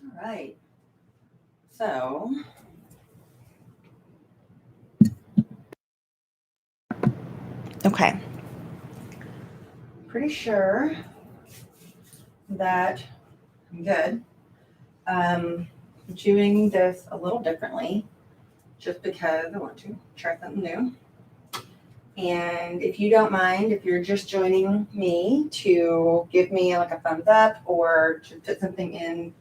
All right. So, okay. Pretty sure that I'm good. I'm doing this a little differently just because I want to try something new. And if you don't mind, if you're just joining me, to give me like a thumbs up or to put something in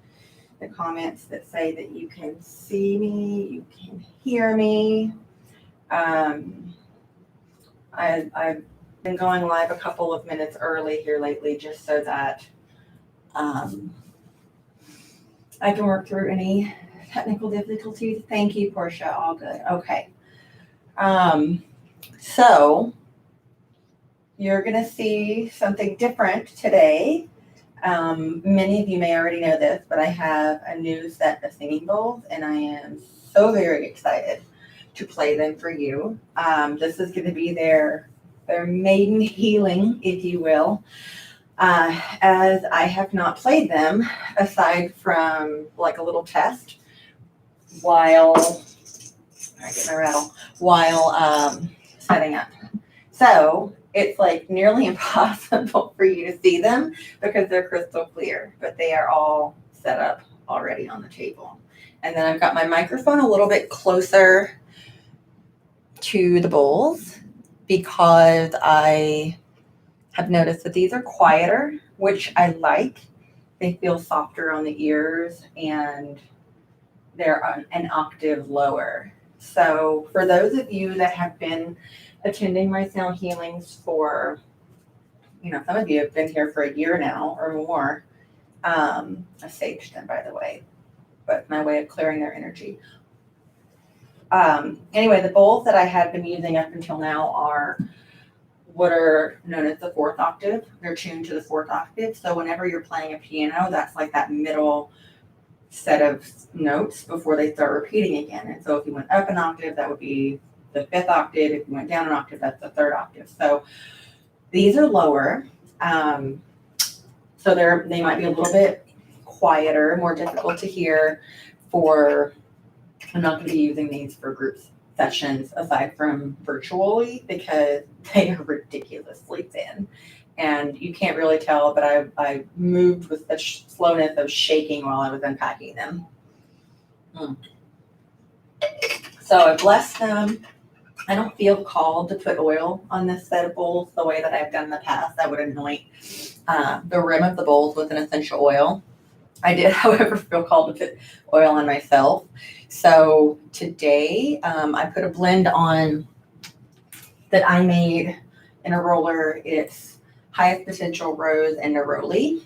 the comments that say that you can see me, you can hear me. Um, I've been going live a couple of minutes early here lately just so that um, I can work through any technical difficulties. Thank you, Portia. All good. Okay. Um, so you're going to see something different today. Many of you may already know this, but I have a new set of singing bowls, and I am so very excited to play them for you. This is going to be their maiden healing, if you will, as I have not played them aside from like a little test while I get my rattle while setting up. So it's like nearly impossible for you to see them because they're crystal clear, but they are all set up already on the table. And then I've got my microphone a little bit closer to the bowls because I have noticed that these are quieter, which I like. They feel softer on the ears and they're an octave lower. So for those of you that have been attending my sound healings for, some of you have been here for a year now or more. I saged them, by the way, but my way of clearing their energy. Anyway, the bowls that I had been using up until now are what are known as the fourth octave. They're tuned to the fourth octave. So whenever you're playing a piano, that's like that middle set of notes before they start repeating again. And so if you went up an octave, that would be the fifth octave. If you went down an octave, that's the third octave. So these are lower. So they might be a little bit quieter, more difficult to hear for, I'm not going to be using these for group sessions aside from virtually because they are ridiculously thin. And you can't really tell, but I moved with such slowness of shaking while I was unpacking them. So I blessed them. I don't feel called to put oil on this set of bowls the way that I've done in the past. I would anoint the rim of the bowls with an essential oil. I did, however, feel called to put oil on myself. So today I put a blend on that I made in a roller. It's highest potential rose and neroli.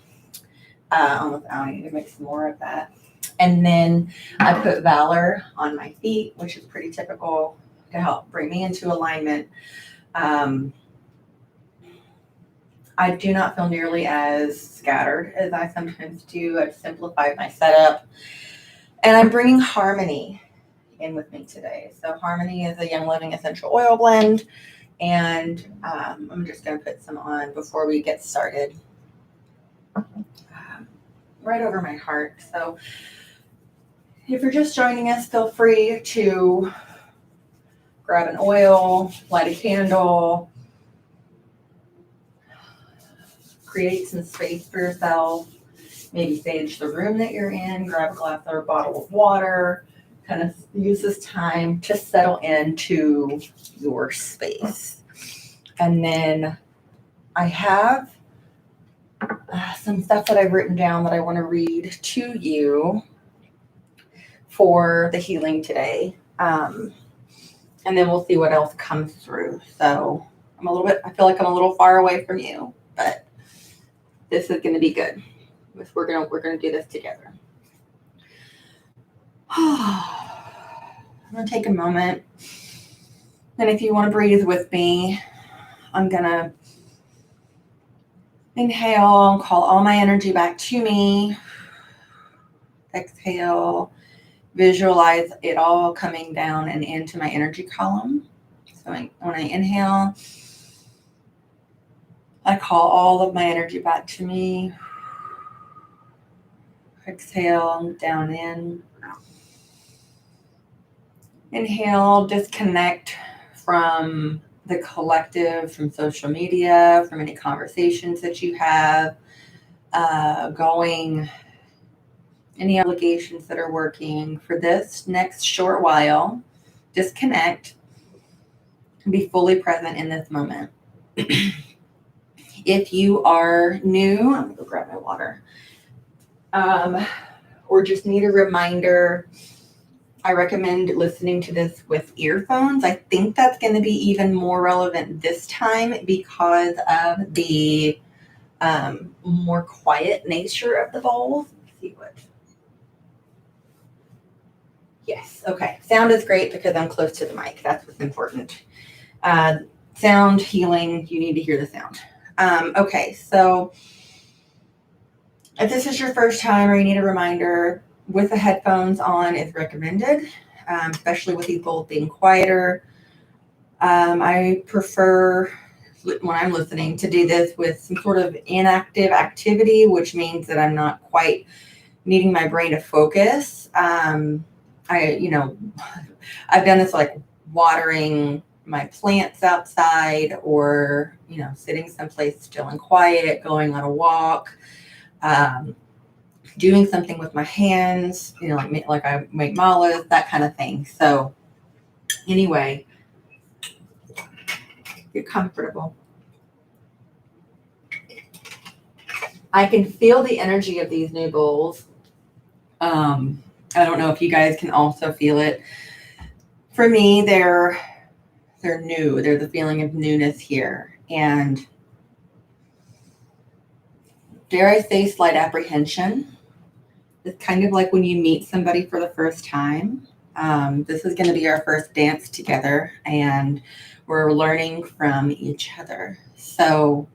I need to make some more of that. And then I put Valor on my feet, which is pretty typical to help bring me into alignment. I do not feel nearly as scattered as I sometimes do. I've simplified my setup. And I'm bringing Harmony in with me today. So Harmony is a Young Living essential oil blend. And I'm just going to put some on before we get started. Right over my heart. So if you're just joining us, feel free to grab an oil, light a candle, create some space for yourself, maybe sage the room that you're in, grab a glass or a bottle of water, kind of use this time to settle into your space. And then I have some stuff that I've written down that I want to read to you for the healing today. And then we'll see what else comes through. So I feel like I'm a little far away from you, but this is going to be good. We're going to do this together. I'm going to take a moment. And if you want to breathe with me, I'm going to inhale, call all my energy back to me. Exhale, visualize it all coming down and into my energy column. So when I inhale, I call all of my energy back to me. Exhale, down in. Inhale, disconnect from the collective, from social media, from any conversations that you have going, any obligations that are working. For this next short while, disconnect and be fully present in this moment. If you are new, let me go grab my water, or just need a reminder, I recommend listening to this with earphones. I think that's going to be even more relevant this time because of the more quiet nature of the bowls. Let's see what. Yes, okay. Sound is great because I'm close to the mic. That's what's important. Sound healing, you need to hear the sound. Okay, so if this is your first time or you need a reminder, with the headphones on is recommended, especially with these bowls being quieter. I prefer, when I'm listening, to do this with some sort of inactive activity, which means that I'm not quite needing my brain to focus. I've done this like watering my plants outside, or, sitting someplace still and quiet, going on a walk, doing something with my hands, like I make malas, that kind of thing. So anyway, get comfortable. I can feel the energy of these new bowls. I don't know if you guys can also feel it. For me, they're new. There's a feeling of newness here. And dare I say, slight apprehension. It's kind of like when you meet somebody for the first time. This is going to be our first dance together, and we're learning from each other. So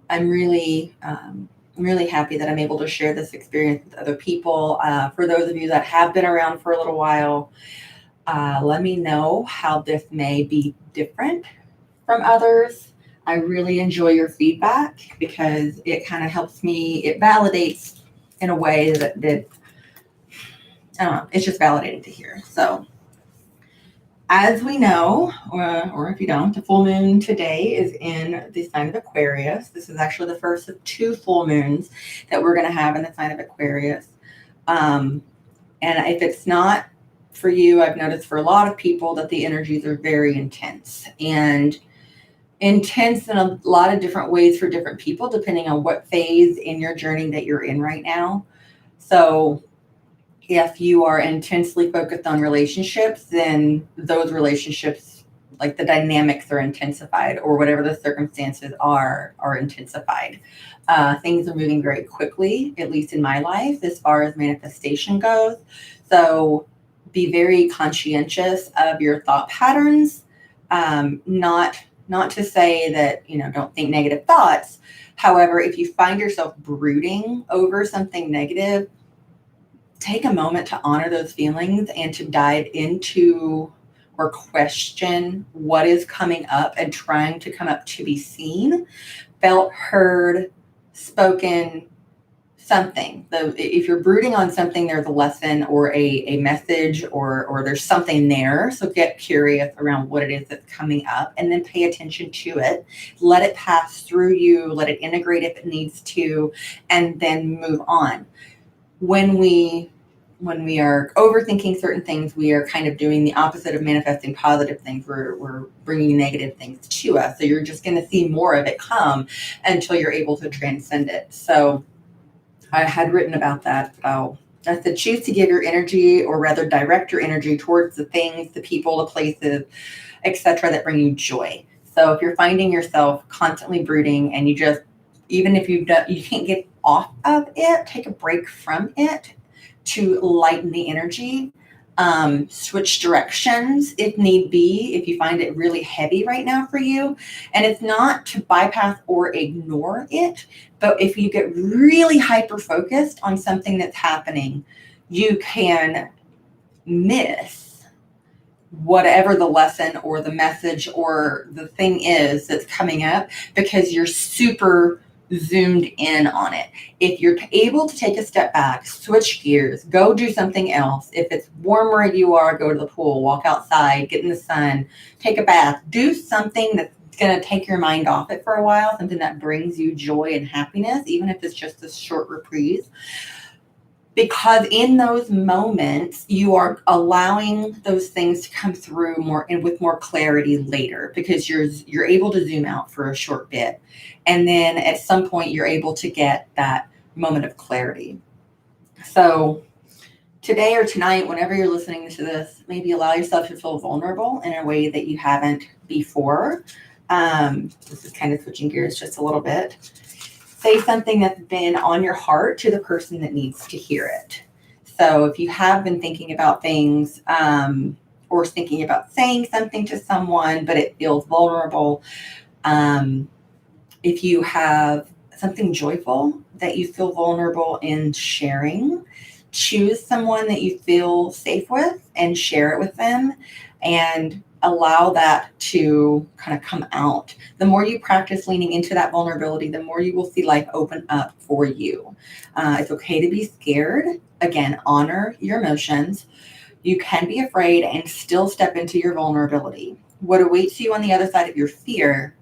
I'm really happy that I'm able to share this experience with other people. For those of you that have been around for a little while, let me know how this may be different from others. I really enjoy your feedback because it kind of helps me, it validates in a way that I don't know, it's just validating to hear. So as we know, or if you don't, the full moon today is in the sign of Aquarius. This is actually the first of 2 full moons that we're going to have in the sign of Aquarius. And if it's not for you, I've noticed for a lot of people that the energies are very intense, and intense in a lot of different ways for different people, depending on what phase in your journey that you're in right now. So if you are intensely focused on relationships, then those relationships, like the dynamics are intensified, or whatever the circumstances are intensified. Things are moving very quickly, at least in my life, as far as manifestation goes. So be very conscientious of your thought patterns. Not to say that, don't think negative thoughts. However, if you find yourself brooding over something negative, take a moment to honor those feelings and to dive into or question what is coming up and trying to come up to be seen, felt, heard, spoken, something. If you're brooding on something, there's a lesson or a message or there's something there. So get curious around what it is that's coming up, and then pay attention to it. Let it pass through you. Let it integrate if it needs to, and then move on. When we are overthinking certain things, we are kind of doing the opposite of manifesting positive things. We're bringing negative things to us. So you're just going to see more of it come until you're able to transcend it. So I had written about that. I said, choose to give your energy, or rather direct your energy towards the things, the people, the places, etc., that bring you joy. So if you're finding yourself constantly brooding, and even if you can't get off of it, take a break from it to lighten the energy. Switch directions if need be, if you find it really heavy right now for you. And it's not to bypass or ignore it, but if you get really hyper focused on something that's happening, you can miss whatever the lesson or the message or the thing is that's coming up, because you're super zoomed in on it. If you're able to take a step back, switch gears, go do something else. If it's warm where you are, go to the pool, walk outside, get in the sun, take a bath, do something that's going to take your mind off it for a while, something that brings you joy and happiness, even if it's just a short reprise. Because in those moments, you are allowing those things to come through more and with more clarity later, because you're able to zoom out for a short bit. And then at some point, you're able to get that moment of clarity. So today or tonight, whenever you're listening to this, maybe allow yourself to feel vulnerable in a way that you haven't before. This is kind of switching gears just a little bit. Say something that's been on your heart to the person that needs to hear it. So if you have been thinking about things or thinking about saying something to someone, but it feels vulnerable, if you have something joyful that you feel vulnerable in sharing, choose someone that you feel safe with and share it with them, and allow that to kind of come out. The more you practice leaning into that vulnerability, the more you will see life open up for you. It's okay to be scared. Again, honor your emotions. You can be afraid and still step into your vulnerability. What awaits you on the other side of your fear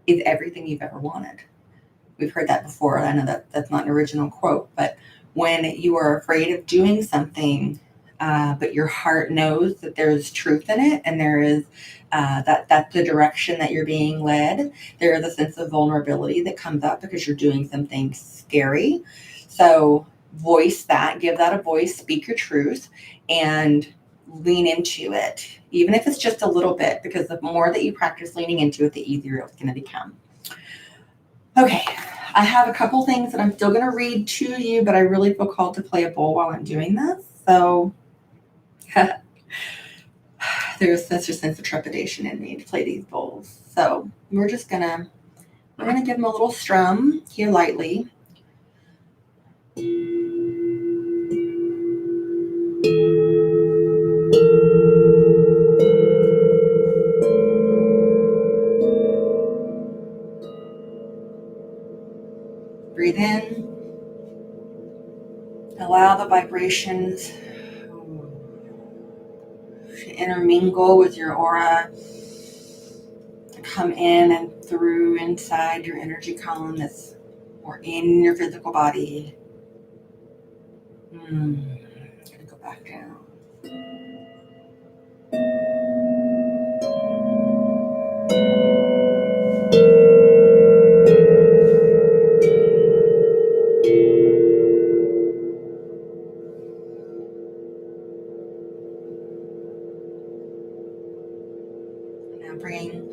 is everything you've ever wanted. We've heard that before. I know that that's not an original quote, but when you are afraid of doing something, but your heart knows that there's truth in it, and there is that's the direction that you're being led, there is a sense of vulnerability that comes up because you're doing something scary. So voice that, give that a voice, speak your truth, and lean into it, even if it's just a little bit, because the more that you practice leaning into it, the easier it's going to become. Okay, I have a couple things that I'm still going to read to you, but I really feel called to play a bowl while I'm doing this. So there's such a sense of trepidation in me to play these bowls. So we're gonna give them a little strum here lightly. Breathe in. Allow the vibrations to intermingle with your aura, to come in and through inside your energy column that's or in your physical body. I'm gonna go back down. Now bring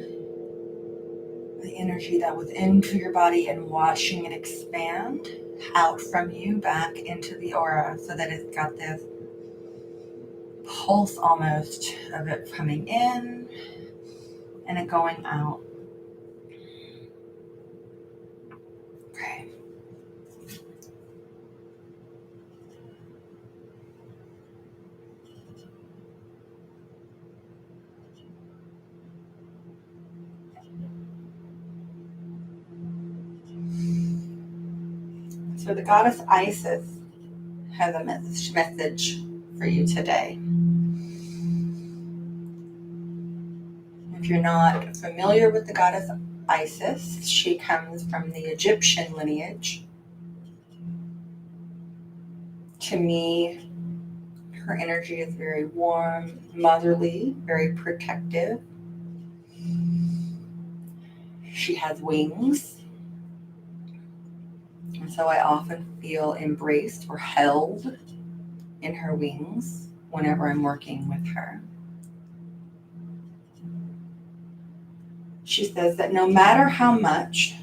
the energy that was into your body and watching it expand out from you back into the aura, so that it's got this pulse almost of it coming in and it going out. Okay. So the goddess Isis has a message for you today. If you're not familiar with the goddess Isis, she comes from the Egyptian lineage. To me, her energy is very warm, motherly, very protective. She has wings, and so I often feel embraced or held in her wings whenever I'm working with her. She says that no matter how much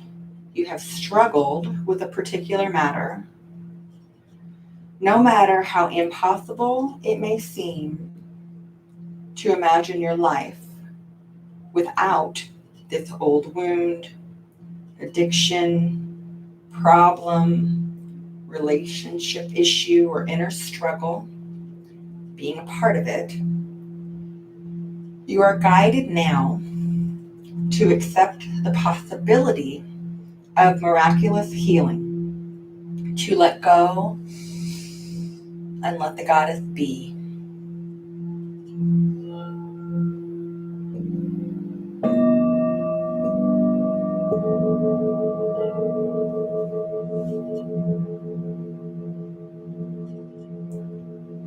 you have struggled with a particular matter, no matter how impossible it may seem to imagine your life without this old wound, addiction, problem, relationship issue, or inner struggle, being a part of it, you are guided now to accept the possibility of miraculous healing to let go and let the goddess be.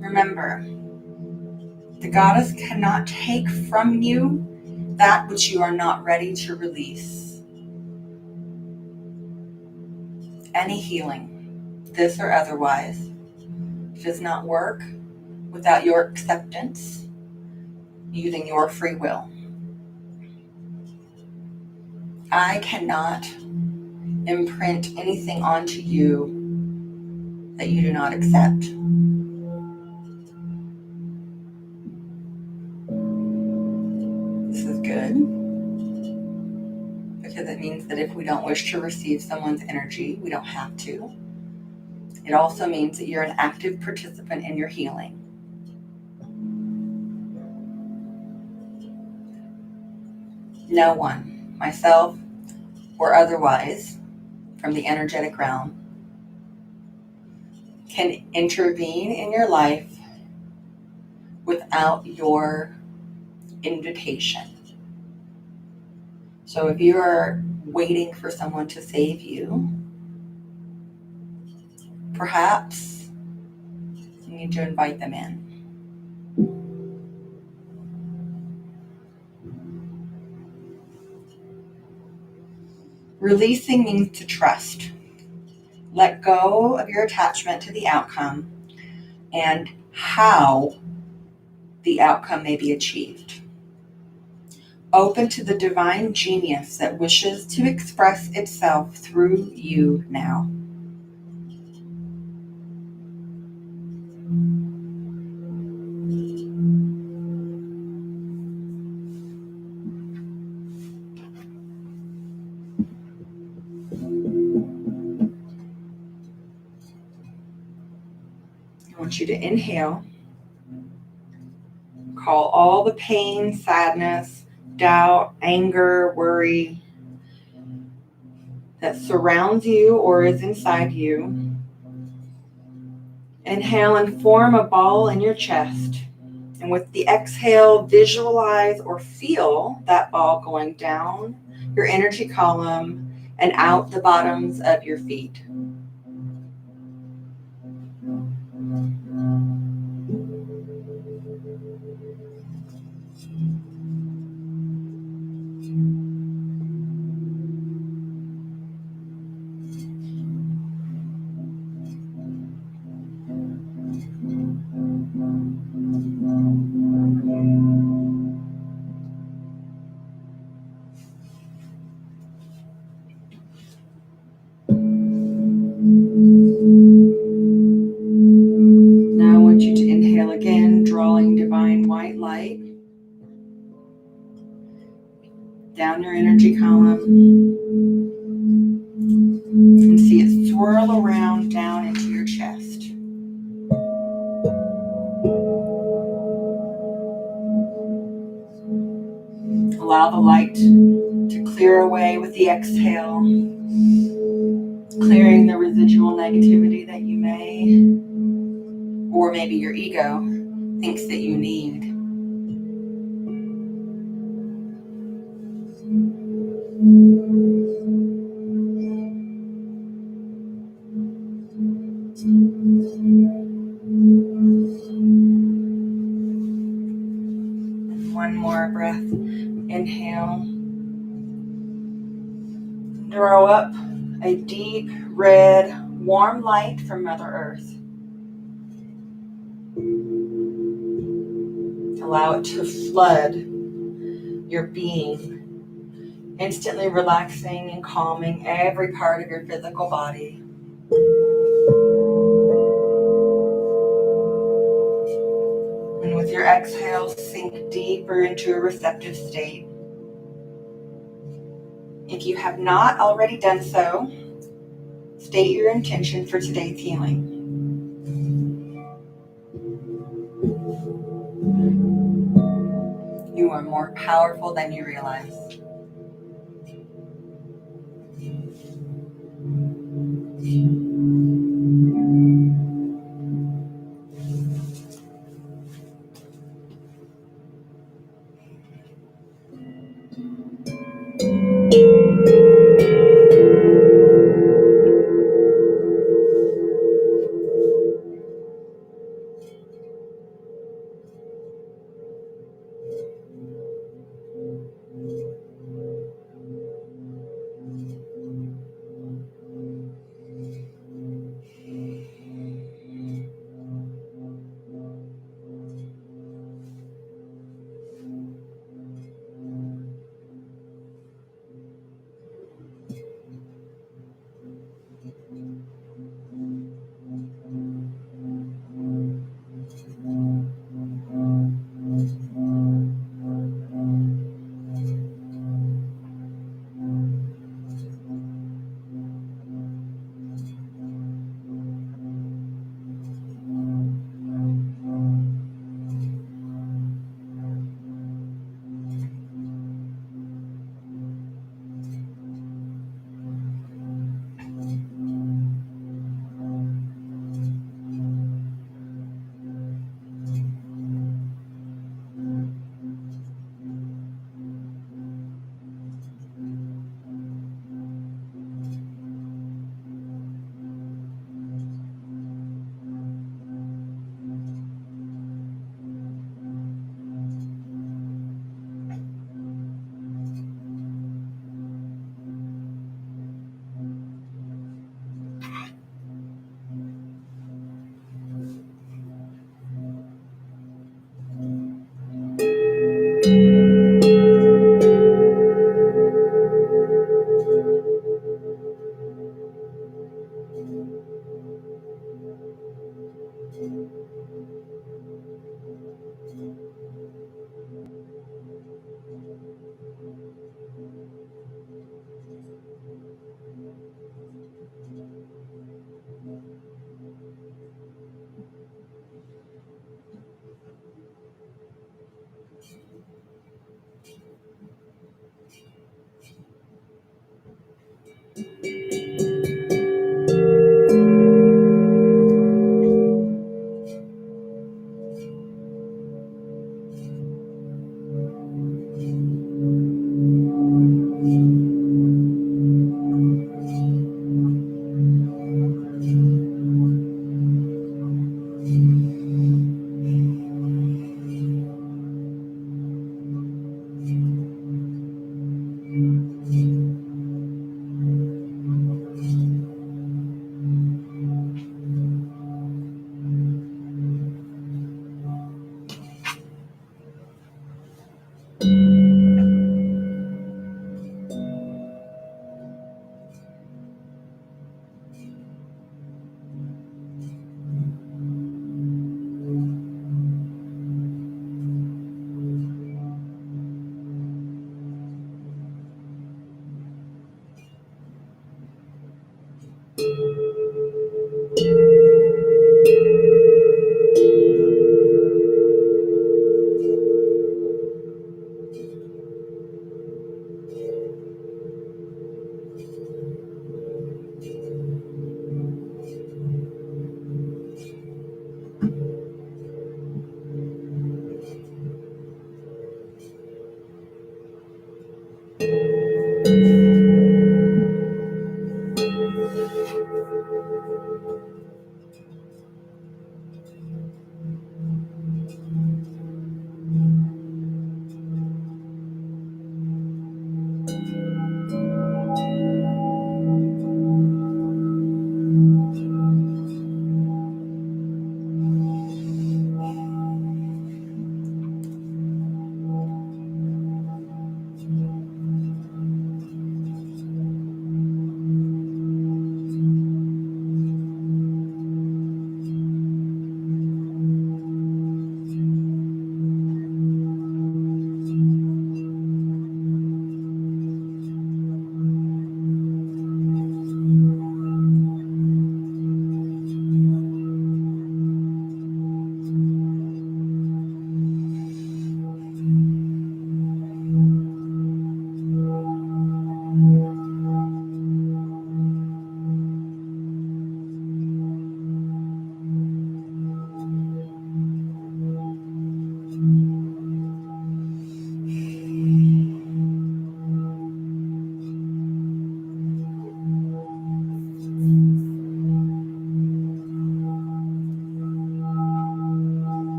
Remember, the goddess cannot take from you that which you are not ready to release. Any healing, this or otherwise, does not work without your acceptance, using your free will. I cannot imprint anything onto you that you do not accept. This is good because it means that if we don't wish to receive someone's energy, we don't have to. It also means that you're an active participant in your healing. No one, myself or otherwise, from the energetic realm, can intervene in your life without your invitation. So if you are waiting for someone to save you, perhaps you need to invite them in. Releasing means to trust. Let go of your attachment to the outcome and how the outcome may be achieved. Open to the divine genius that wishes to express itself through you now. I want you to inhale. Call all the pain, sadness, doubt, anger, worry that surrounds you or is inside you. Inhale and form a ball in your chest. And with the exhale, visualize or feel that ball going down your energy column and out the bottoms of your feet. Now I want you to inhale again, drawing divine white light down your energy column and see it swirl around down into your chest. Allow the light to clear away with the exhale, clearing the residual negativity that you may, or maybe your ego thinks that you need. One more breath. Inhale. Draw up a deep red, warm light from Mother Earth. Allow it to flood your being, instantly relaxing and calming every part of your physical body. And with your exhale, sink deeper into a receptive state. If you have not already done so, state your intention for today's healing. You are more powerful than you realize.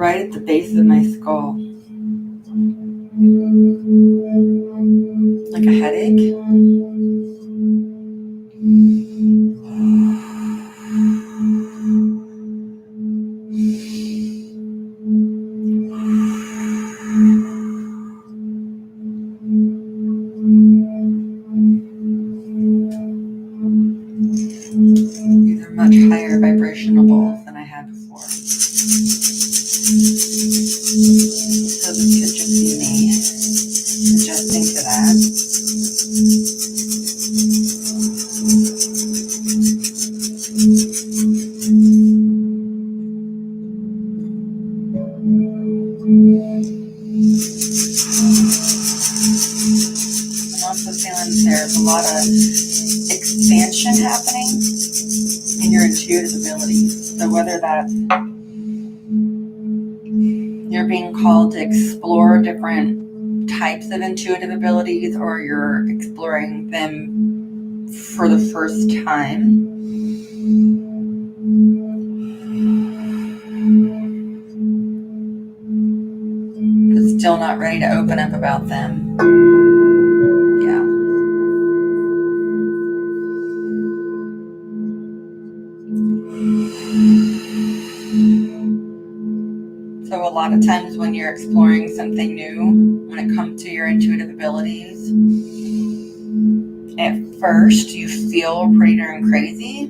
right at the base of my skull. Like a headache. These are much higher vibrational bowls than I had before. So this could just be me adjusting to that. I'm also feeling there's a lot of expansion happening in your intuitive abilities. So whether that's you're being called to explore different types of intuitive abilities, or you're exploring them for the first time, but still not ready to open up about them. Yeah. So a lot of times when you're exploring something new, when it comes to your intuitive abilities, at first you feel pretty darn crazy.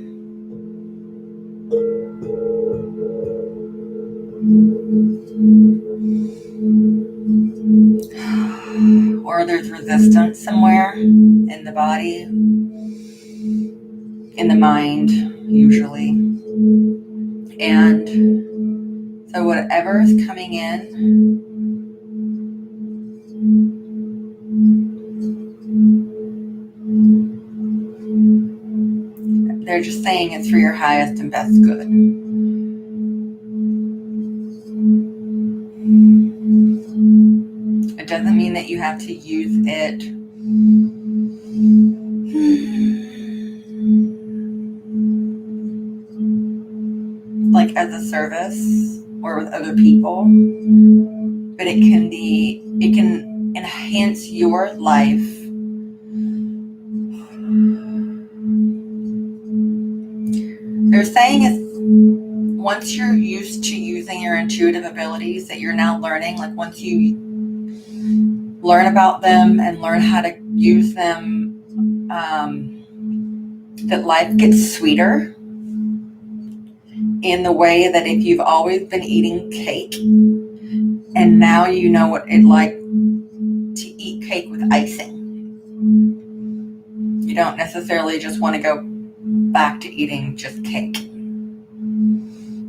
Or there's resistance somewhere in the body, in the mind, usually. And so whatever is coming in, they're just saying it's for your highest and best good. It doesn't mean that you have to use it like as a service or with other people, but it can enhance your life They're saying it's once you're used to using your intuitive abilities that you're now learning, like once you learn about them and learn how to use them, that life gets sweeter in the way that if you've always been eating cake and now you know what it's like to eat cake with icing, you don't necessarily just want to go back to eating just cake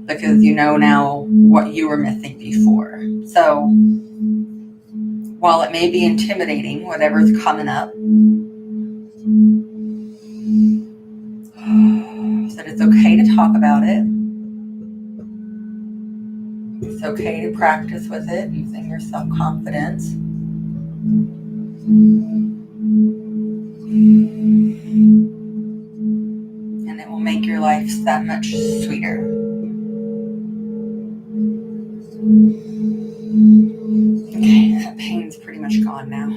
because you know now what you were missing before. So while it may be intimidating, whatever's coming up, that it's okay to talk about it. It's okay to practice with it using your self-confidence. And it will make your life that much sweeter. Okay, that pain's pretty much gone now.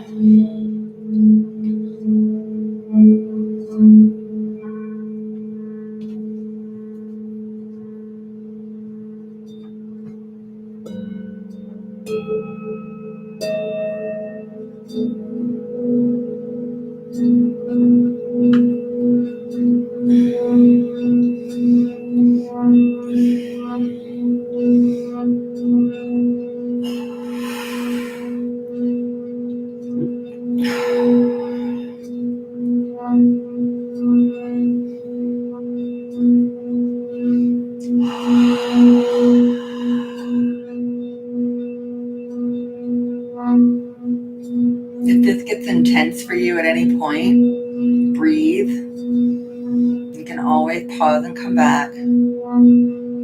If this gets intense for you at any point, breathe. You can always pause and come back.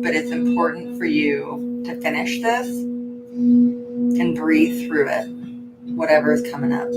But it's important for you to finish this and breathe through it, whatever is coming up.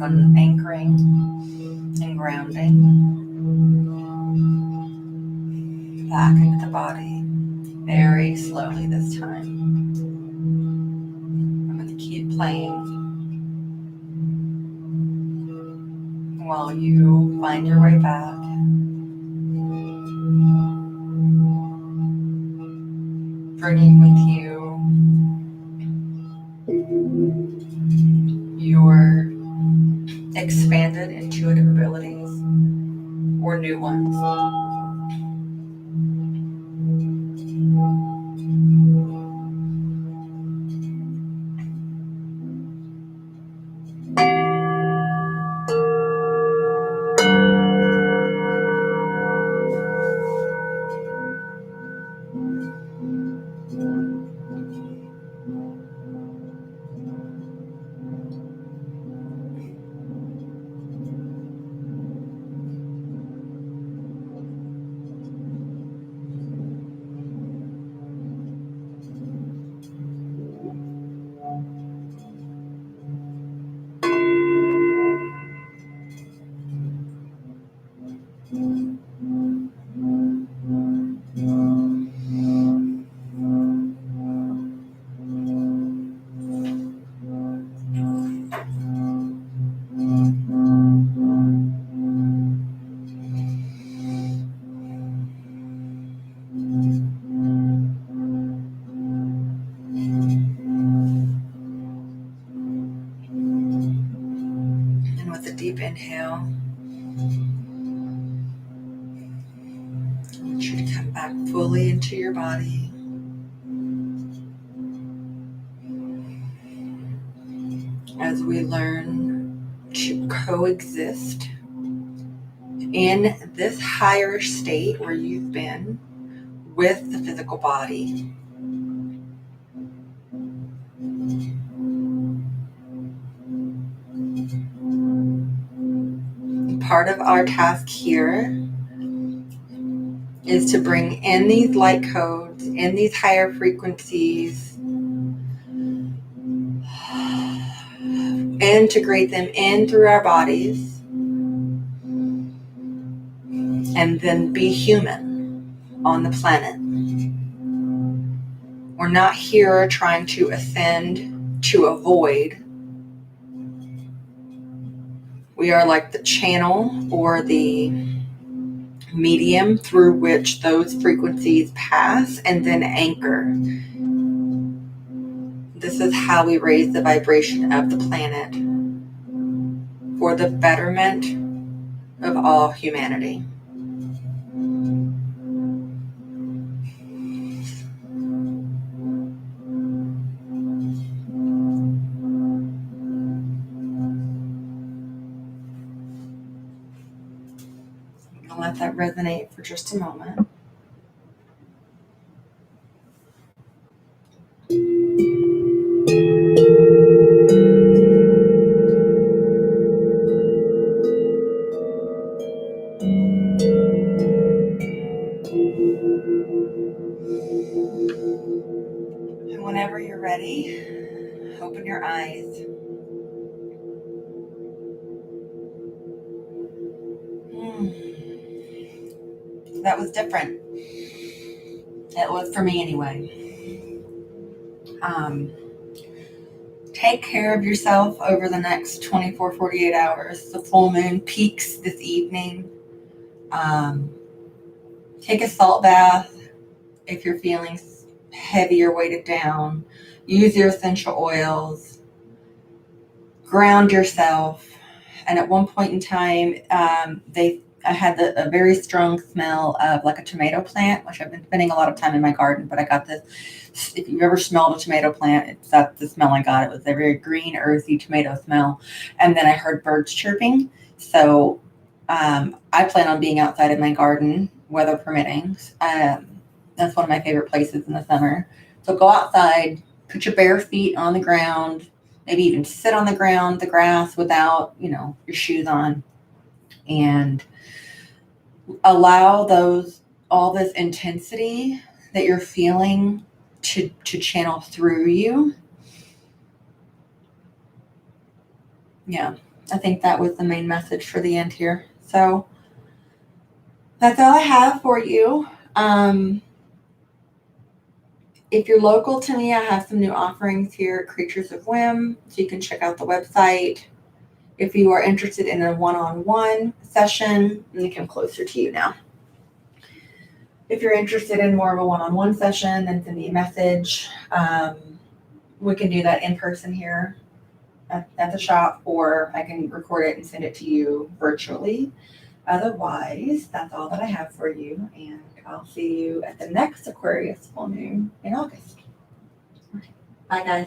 on anchoring and grounding back into the body very slowly this time. I'm going to keep playing while you find your way back. Bringing with you your expanded intuitive abilities or new ones. And with a deep inhale, I want you to come back fully into your body. As we learn to coexist in this higher state where you've been with the physical body. Part of our task here is to bring in these light codes, in these higher frequencies, integrate them in through our bodies, and then be human on the planet. We're not here trying to ascend to avoid. We are like the channel or the medium through which those frequencies pass and then anchor. This is how we raise the vibration of the planet for the betterment of all humanity. I'll let that resonate for just a moment. And whenever you're ready, open your eyes. That was different. It was for me anyway. Take care of yourself over the next 24, 48 hours. The full moon peaks this evening. Take a salt bath if you're feeling heavy or weighted down. Use your essential oils. Ground yourself. And at one point in time, I had a very strong smell of like a tomato plant, which I've been spending a lot of time in my garden, but I got this. If you've ever smelled a tomato plant, that's the smell I got. It was a very green, earthy tomato smell. And then I heard birds chirping. So I plan on being outside in my garden, weather permitting. That's one of my favorite places in the summer. So go outside, put your bare feet on the ground, maybe even sit on the ground, the grass without, your shoes on, and allow all this intensity that you're feeling to channel through you. Yeah. I think that was the main message for the end here. So that's all I have for you. If you're local to me, I have some new offerings here at Creatures of Whim, so you can check out the website. If you are interested in a one-on-one session, let me come closer to you now. If you're interested in more of a one-on-one session, then send me a message. We can do that in person here at the shop, or I can record it and send it to you virtually. Otherwise, that's all that I have for you, and I'll see you at the next Aquarius Full Moon in August. Bye, guys.